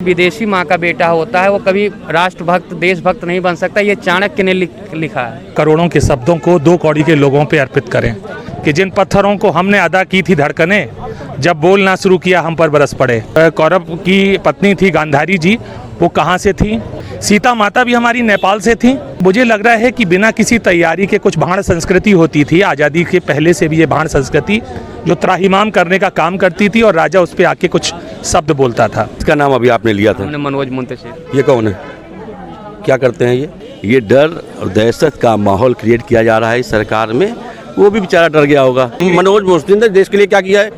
विदेशी माँ का बेटा होता है वो कभी राष्ट्रभक्त देशभक्त नहीं बन सकता। ये चाणक्य ने लिखा है। करोड़ों के शब्दों को दो कौड़ी के लोगों पे अर्पित करें कि जिन पत्थरों को हमने अदा की थी धड़कनें, जब बोलना शुरू किया हम पर बरस पड़े। कौरव की पत्नी थी गांधारी जी, वो कहाँ से थी? सीता माता भी हमारी नेपाल से थी। मुझे लग रहा है कि बिना किसी तैयारी के कुछ भाण संस्कृति होती थी आज़ादी के पहले से भी, ये भाण संस्कृति जो त्राहिमाम करने का काम करती थी और राजा उस पर आके कुछ शब्द बोलता था। इसका नाम अभी आपने लिया था, मनोज मुंतशिर। ये कौन है, क्या करते हैं ये डर और दहशत का माहौल क्रिएट किया जा रहा है इस सरकार में। वो भी बेचारा डर गया होगा। मनोज मुंतशिर ने देश के लिए क्या किया है?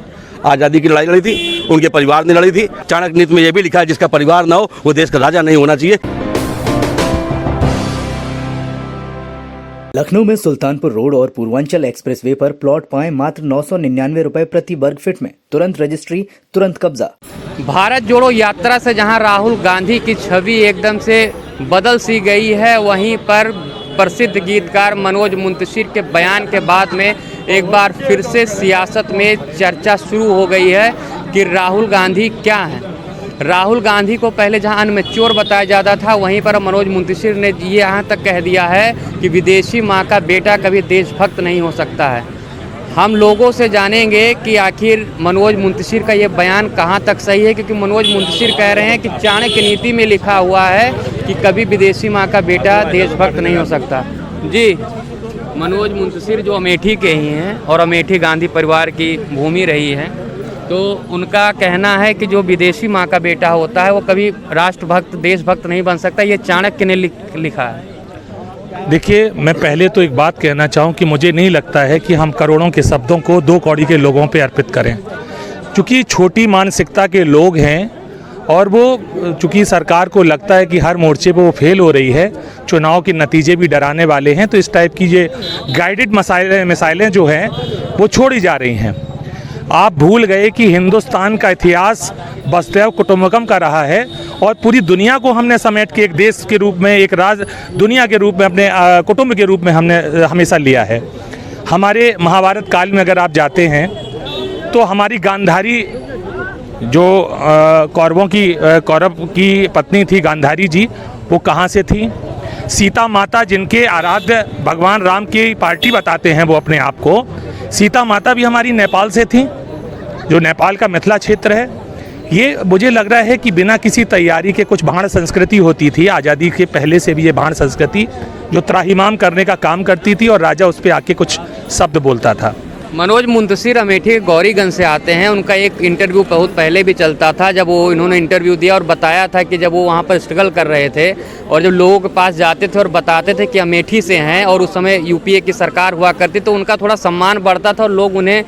आज़ादी की लड़ाई लड़ी थी, उनके परिवार ने लड़ी थी। चाणक्य नीति में ये भी लिखा है जिसका परिवार ना हो वो देश का राजा नहीं होना चाहिए। लखनऊ में सुल्तानपुर रोड और पूर्वांचल एक्सप्रेसवे पर प्लॉट पाएं मात्र 999 रुपए प्रति वर्ग फीट में। तुरंत रजिस्ट्री, तुरंत कब्जा। भारत जोड़ो यात्रा से जहां राहुल गांधी की छवि एकदम से बदल सी गई है, वहीं पर प्रसिद्ध गीतकार मनोज मुंतशिर के बयान के बाद में एक बार फिर से सियासत में चर्चा शुरू हो गई है कि राहुल गांधी क्या है। राहुल गांधी को पहले जहां अनमेच्योर बताया जाता था, वहीं पर मनोज मुंतशिर ने ये यहाँ तक कह दिया है कि विदेशी माँ का बेटा कभी देशभक्त नहीं हो सकता है। हम लोगों से जानेंगे कि आखिर मनोज मुंतशिर का ये बयान कहाँ तक सही है, क्योंकि मनोज मुंतशिर कह रहे हैं कि चाणक्य नीति में लिखा हुआ है कि कभी विदेशी माँ का बेटा देशभक्त नहीं हो सकता। जी, मनोज मुंतशिर जो अमेठी के ही हैं और अमेठी गांधी परिवार की भूमि रही है, तो उनका कहना है कि जो विदेशी माँ का बेटा होता है वो कभी राष्ट्रभक्त देशभक्त नहीं बन सकता। ये चाणक्य ने लिखा है। देखिए, मैं पहले तो एक बात कहना चाहूँ कि मुझे नहीं लगता है कि हम करोड़ों के शब्दों को दो कौड़ी के लोगों पे अर्पित करें, क्योंकि छोटी मानसिकता के लोग हैं और वो चूँकि सरकार को लगता है कि हर मोर्चे पे वो फेल हो रही है, चुनाव के नतीजे भी डराने वाले हैं, तो इस टाइप की ये गाइडेड मिसाइलें जो हैं वो छोड़ी जा रही हैं। आप भूल गए कि हिंदुस्तान का इतिहास वसुधैव कुटुंबकम का रहा है और पूरी दुनिया को हमने समेट के एक देश के रूप में, एक दुनिया के रूप में, अपने कुटुंब के रूप में हमने हमेशा लिया है। हमारे महाभारत काल में अगर आप जाते हैं तो हमारी गांधारी जो कौरव की पत्नी थी गांधारी जी, वो कहाँ से थी? सीता माता, जिनके आराध्य भगवान राम की पार्टी बताते हैं वो अपने आप को, सीता माता भी हमारी नेपाल से थी, जो नेपाल का मिथिला क्षेत्र है। ये मुझे लग रहा है कि बिना किसी तैयारी के कुछ भाण संस्कृति होती थी आज़ादी के पहले से भी, ये भाण संस्कृति जो त्राहिमाम करने का काम करती थी और राजा उस पर आके कुछ शब्द बोलता था। मनोज मुंतशिर अमेठी गौरीगंज से आते हैं। उनका एक इंटरव्यू बहुत पहले भी चलता था, जब वो इन्होंने इंटरव्यू दिया और बताया था कि जब वो वहाँ पर स्ट्रगल कर रहे थे और जब लोगों के पास जाते थे और बताते थे कि अमेठी से हैं और उस समय यूपीए की सरकार हुआ करती, तो उनका थोड़ा सम्मान बढ़ता था और लोग उन्हें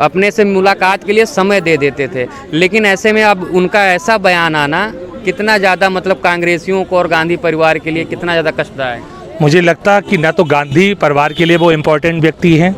अपने से मुलाकात के लिए समय दे देते थे। लेकिन ऐसे में अब उनका ऐसा बयान आना कितना ज़्यादा मतलब कांग्रेसियों को और गांधी परिवार के लिए कितना ज़्यादा कष्टदायक है? मुझे लगता कि न तो गांधी परिवार के लिए वो इम्पोर्टेंट व्यक्ति हैं,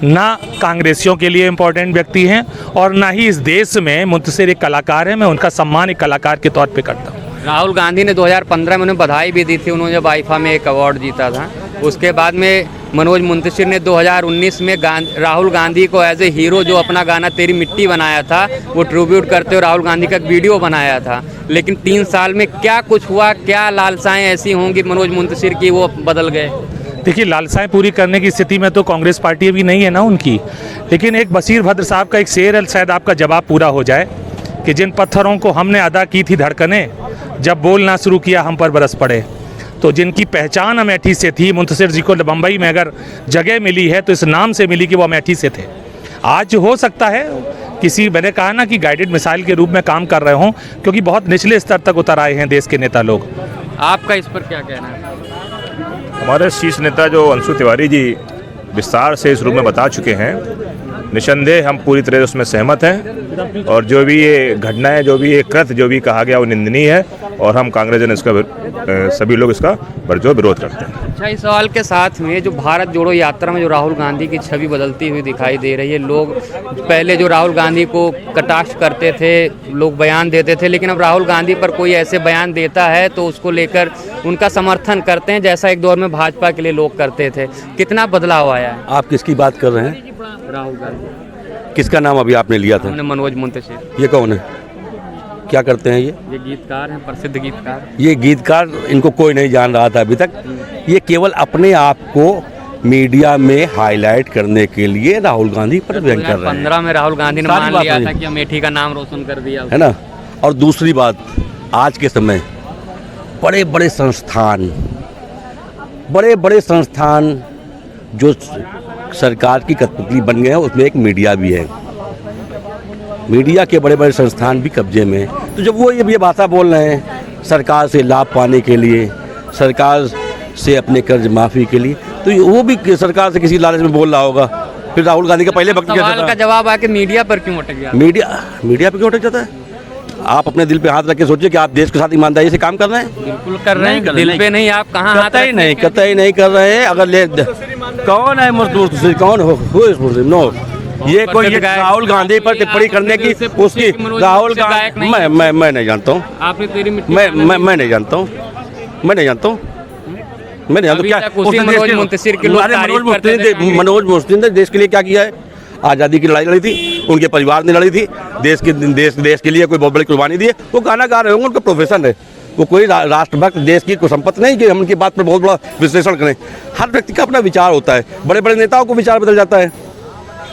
ना कांग्रेसियों के लिए इम्पोर्टेंट व्यक्ति हैं, और ना ही इस देश में मुंतशिर एक कलाकार है। मैं उनका सम्मान एक कलाकार के तौर पे करता हूँ। राहुल गांधी ने 2015 में उन्हें बधाई भी दी थी, उन्होंने जब आईफा में एक अवार्ड जीता था। उसके बाद में मनोज मुंतशिर ने 2019 में राहुल गांधी को एज ए हीरो, जो अपना गाना तेरी मिट्टी बनाया था, वो ट्रिब्यूट करते हुए राहुल गांधी का एक वीडियो बनाया था। लेकिन 3 साल में क्या कुछ हुआ, क्या लालसाएँ ऐसी होंगी मनोज मुंतशिर की वो बदल गए? देखिए, लालसाएं पूरी करने की स्थिति में तो कांग्रेस पार्टी अभी नहीं है ना उनकी। लेकिन एक बशीर भद्र साहब का एक शेर है, शायद आपका जवाब पूरा हो जाए, कि जिन पत्थरों को हमने अदा की थी धड़कनें, जब बोलना शुरू किया हम पर बरस पड़े। तो जिनकी पहचान अमेठी से थी, मुंतशिर जी को बम्बई में अगर जगह मिली है तो इस नाम से मिली कि वो अमेठी से थे। आज हो सकता है किसी, मैंने कहा ना कि गाइडेड मिसाइल के रूप में काम कर रहे हों, क्योंकि बहुत निचले स्तर तक उतर आए हैं देश के नेता लोग। आपका इस पर क्या कहना है? हमारे शीर्ष नेता जो अंशु तिवारी जी विस्तार से इस रूप में बता चुके हैं, निसंदेह हम पूरी तरह उसमें सहमत हैं, और जो भी ये घटनाएं, जो भी ये कृत्य जो भी कहा गया वो निंदनीय है, और हम कांग्रेस जन इसका सभी लोग इसका बरजोर विरोध करते हैं। अच्छा, इस सवाल के साथ में जो भारत जोड़ो यात्रा में जो राहुल गांधी की छवि बदलती हुई दिखाई दे रही है, लोग पहले जो राहुल गांधी को कटाक्ष करते थे, लोग बयान देते थे, लेकिन अब राहुल गांधी पर कोई ऐसे बयान देता है तो उसको लेकर उनका समर्थन करते हैं, जैसा एक दौर में भाजपा के लिए लोग करते थे। कितना बदलाव आया है? आप किसकी बात कर रहे हैं? राहुल गांधी। किसका नाम अभी आपने लिया था? मनोज मुंतशिर। ये कौन है, क्या करते हैं ये गीतकार हैं, प्रसिद्ध गीतकार। ये गीतकार इनको कोई नहीं जान रहा था अभी तक। ये केवल अपने आप को मीडिया में हाईलाइट करने के लिए राहुल गांधी पर व्यंग कर रहे हैं। 2015 में राहुल गांधी ने सारी मान बात लिया है। था कि अमेठी का नाम रोशन कर दिया है ना। और दूसरी बात, आज के समय बड़े बड़े संस्थान जो सरकार की कठपुतली बन गए हैं, उसमें एक मीडिया भी है। मीडिया के बड़े बड़े संस्थान भी कब्जे में हैं। तो जब वो ये भाषा बोल रहे हैं सरकार से लाभ पाने के लिए, सरकार से अपने कर्ज माफ़ी के लिए, तो वो भी सरकार से किसी लालच में बोल रहा होगा। फिर राहुल गांधी का पहले वक्त सवाल का जवाब आके मीडिया पर क्यों अटक गया? मीडिया पे क्यों अटक जाता है? आप अपने दिल पे हाथ रख के सोचिए कि आप देश के साथ ईमानदारी से काम कर रहे हैं। बिल्कुल कर रहे हैं। दिल पे नहीं, आप कहाँ हाथ कतई नहीं कर रहे हैं। अगर कौन है मुस्लिम, कौन हो मुस्लिम? नो, ये कोई राहुल गांधी पर टिप्पणी करने की उसकी राहुल गांधी मैं नहीं जानता हूँ। आपने तेरी मैं नहीं जानता हूँ। मनोज मुंतशिर की लोग तारीफ करते थे। मनोज मुंतशिर ने देश के लिए क्या किया है? आज़ादी की लड़ाई लड़ी थी, उनके परिवार ने लड़ी थी, देश के लिए कोई बहुत बड़ी कुर्बानी दी है। वो गाना गा रहे होंगे, उनका प्रोफेशन है। वो कोई राष्ट्रभक्त देश की कोई संपत्ति नहीं कि हम उनकी बात पर बहुत बड़ा विश्लेषण करें। हर व्यक्ति का अपना विचार होता है। बड़े बड़े नेताओं को विचार बदल जाता है,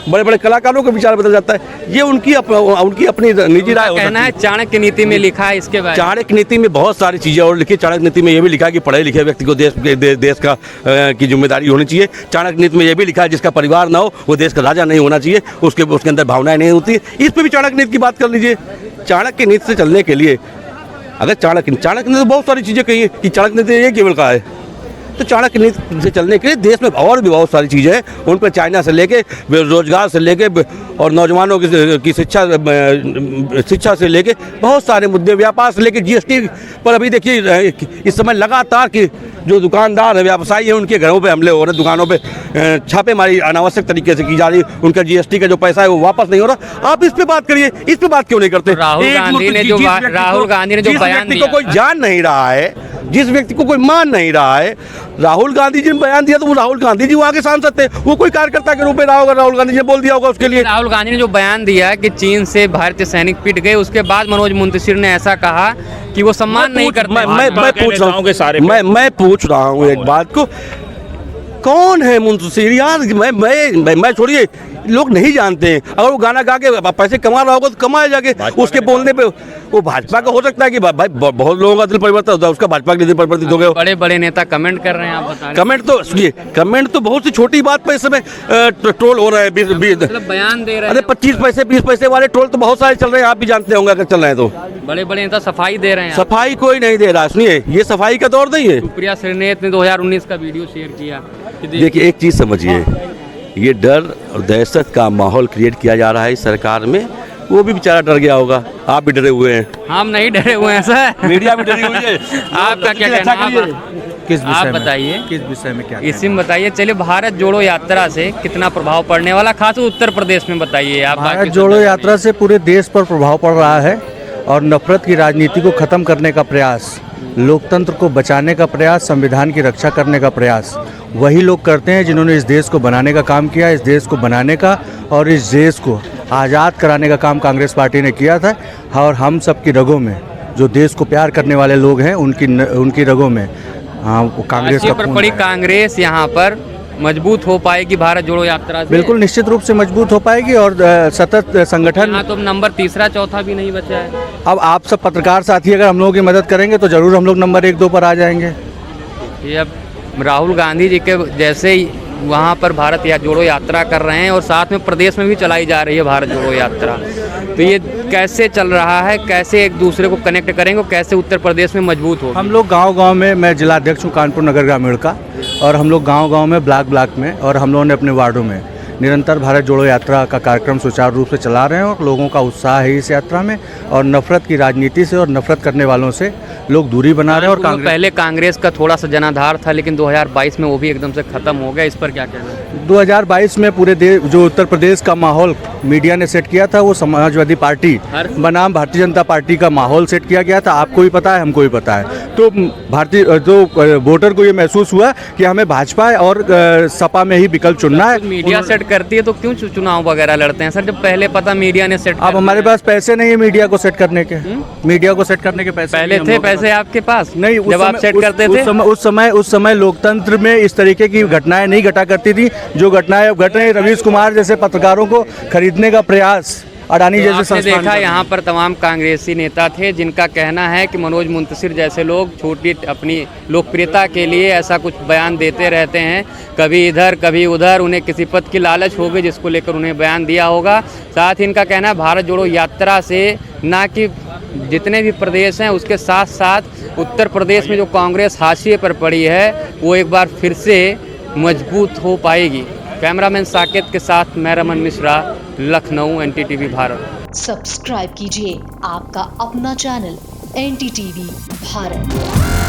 बड़े बड़े कलाकारों का विचार बदल जाता है। ये उनकी अपनी निजी राय हो कहना है। चाणक्य नीति में लिखा है इसके बारे में। चाणक्य नीति में बहुत सारी चीज़ें और लिखी। चाणक्य नीति में ये भी लिखा है कि पढ़े लिखे व्यक्ति को देश का की जिम्मेदारी होनी चाहिए। चाणक्य नीति में ये भी लिखा है जिसका परिवार ना हो वो देश का राजा नहीं होना चाहिए, उसके अंदर भावनाएं नहीं होती। इस पर भी चाणक्य नीति की बात कर लीजिए। चाणक्य नीति से चलने के लिए अगर चाणक्य ने तो बहुत सारी चीज़ें कही है कि चाणक्य नीति ये केवल कहा है, तो चाणक्य नीति से चलने के लिए देश में और भी बहुत सारी चीज़ें हैं। उन पर चाइना से लेके बेरोजगार से लेके और नौजवानों की शिक्षा से लेके बहुत सारे मुद्दे, व्यापार से लेके जीएसटी पर अभी देखिए इस समय लगातार कि जो दुकानदार है, व्यवसायी है, उनके घरों पे हमले हो रहे, दुकानों पे छापेमारी अनावश्यक तरीके से की जा रही है। उनका जीएसटी का जो पैसा है वो वापस नहीं हो रहा। आप इस पे बात करिए, इस पे बात क्यों नहीं करते? राहुल गांधी ने जो बयान दिया, कोई जान नहीं रहा है, जिस व्यक्ति को कोई मान नहीं रहा है, राहुल गांधी जी ने बयान दिया तो वो राहुल गांधी जी वहाँ के सांसद थे, वो कोई कार्यकर्ता के रूप में रहा होगा, राहुल गांधी जी ने बोल दिया होगा उसके लिए। राहुल गांधी ने जो बयान दिया कि चीन से भारतीय सैनिक पिट गए, उसके बाद मनोज मुंतशिर ने ऐसा कहा कि वो सम्मान नहीं करते। मैं पूछ रहा हूँ एक बात को, कौन है मुंतशिर यार? मैं छोड़िए, लोग नहीं जानते हैं। अगर वो गाना गा के पैसे कमा रहा होगा तो कमाए जाके, उसके बोलने पे वो भाजपा का हो सकता है कि भाई बहुत लोगों का दिल परिवर्तन होता है, उसका भाजपा के दिल परिवर्तित हो गया। बड़े बड़े नेता कमेंट कर रहे हैं, आप बता रहे हैं। कमेंट तो सुनिए, कमेंट तो बहुत सी छोटी बात पे इस समय ट्रोल हो रहे हैं। मतलब बयान दे रहे हैं। अरे 25 पैसे 20 पैसे वाले ट्रोल तो बहुत सारे चल रहे हैं, आप भी जानते होंगे अगर चल रहे हैं तो। बड़े बड़े नेता सफाई दे रहे हैं। सफाई कोई नहीं दे रहा। सुनिए, ये सफाई का दौर नहीं है। सुप्रिया श्रीनेत ने 2019 का वीडियो शेयर किया। देखिए, एक चीज़ समझिए, ये डर और दहशत का माहौल क्रिएट किया जा रहा है इस सरकार में। वो भी बेचारा डर गया होगा, आप भी डरे हुए हैं। हम नहीं डरे हुए हैं सर, मीडिया भी डरी हुई है। आपका क्या कहना है? किस विषय आप में? बताइए, किस विषय में क्या इसी में बताइए। चलिए, भारत जोड़ो यात्रा से कितना प्रभाव पड़ने वाला, खास उत्तर प्रदेश में बताइए आप। भारत जोड़ो यात्रा से पूरे देश पर प्रभाव पड़ रहा है और नफरत की राजनीति को खत्म करने का प्रयास, लोकतंत्र को बचाने का प्रयास, संविधान की रक्षा करने का प्रयास वही लोग करते हैं जिन्होंने इस देश को बनाने का काम किया। इस देश को बनाने का और इस देश को आज़ाद कराने का काम कांग्रेस पार्टी ने किया था। और हम सब की रगों में, जो देश को प्यार करने वाले लोग हैं, उनकी रगों में कांग्रेस का खून बड़ी है। कांग्रेस यहाँ पर मजबूत हो पाएगी भारत जोड़ो यात्रा से? बिल्कुल, निश्चित रूप से मजबूत हो पाएगी और सतत संगठन। यहाँ तो नंबर तीसरा चौथा भी नहीं बचा है। अब आप सब पत्रकार साथी अगर हम लोगों की मदद करेंगे तो जरूर हम लोग नंबर 1-2 पर आ जाएंगे। ये अब राहुल गांधी जी के जैसे ही वहाँ पर भारत जोड़ो यात्रा कर रहे हैं और साथ में प्रदेश में भी चलाई जा रही है भारत जोड़ो यात्रा, तो ये कैसे चल रहा है, कैसे एक दूसरे को कनेक्ट करेंगे, कैसे उत्तर प्रदेश में मजबूत हो? हम लोग गांव-गांव में, मैं जिलाध्यक्ष हूँ कानपुर नगर ग्रामीण का, और हम लोग गांव-गांव में, ब्लॉक में, और हम लोगों ने अपने वार्डों में निरंतर भारत जोड़ो यात्रा का कार्यक्रम सुचारू रूप से चला रहे हैं और लोगों का उत्साह है इस यात्रा में। और नफरत की राजनीति से और नफरत करने वालों से लोग दूरी बना रहे हैं और कांग्रेस पहले कांग्रेस का थोड़ा सा जनाधार था, लेकिन 2022 में वो भी एकदम से खत्म हो गया। इस पर क्या कहना है? 2022 में पूरे देश जो उत्तर प्रदेश का माहौल मीडिया ने सेट किया था, वो समाजवादी पार्टी बनाम भारतीय जनता पार्टी का माहौल सेट किया गया था। आपको भी पता है, हमको भी पता है। तो भारतीय जो वोटर को ये महसूस हुआ कि हमें भाजपा और सपा में ही विकल्प चुनना है। मीडिया सेट करती है तो क्यों चुनाव वगैरह लड़ते हैं सर, जब पहले पता मीडिया ने सेट? अब हमारे पास पैसे नहीं है मीडिया को सेट करने के। मीडिया को सेट करने के पैसे पहले थे पैसे आपके पास? नहीं, जब आप सेट करते थे उस समय लोकतंत्र में इस तरीके की घटनाएं नहीं घटा करती थी जो घटनाएं घट रही। रवीश कुमार जैसे पत्रकारों को खरीदने का प्रयास, अडानी जैसे आपने देखा यहाँ पर तमाम कांग्रेसी नेता थे जिनका कहना है कि मनोज मुंतशिर जैसे लोग छोटी अपनी लोकप्रियता के लिए ऐसा कुछ बयान देते रहते हैं, कभी इधर कभी उधर, उन्हें किसी पद की लालच होगी जिसको लेकर उन्हें बयान दिया होगा। साथ ही इनका कहना है भारत जोड़ो यात्रा से ना कि जितने भी प्रदेश हैं उसके साथ साथ उत्तर प्रदेश में जो कांग्रेस हाशिए पर पड़ी है वो एक बार फिर से मजबूत हो पाएगी। कैमरामैन साकेत के साथ मैं रमन मिश्रा, लखनऊ, NTTV भारत। सब्सक्राइब कीजिए आपका अपना चैनल NTTV भारत।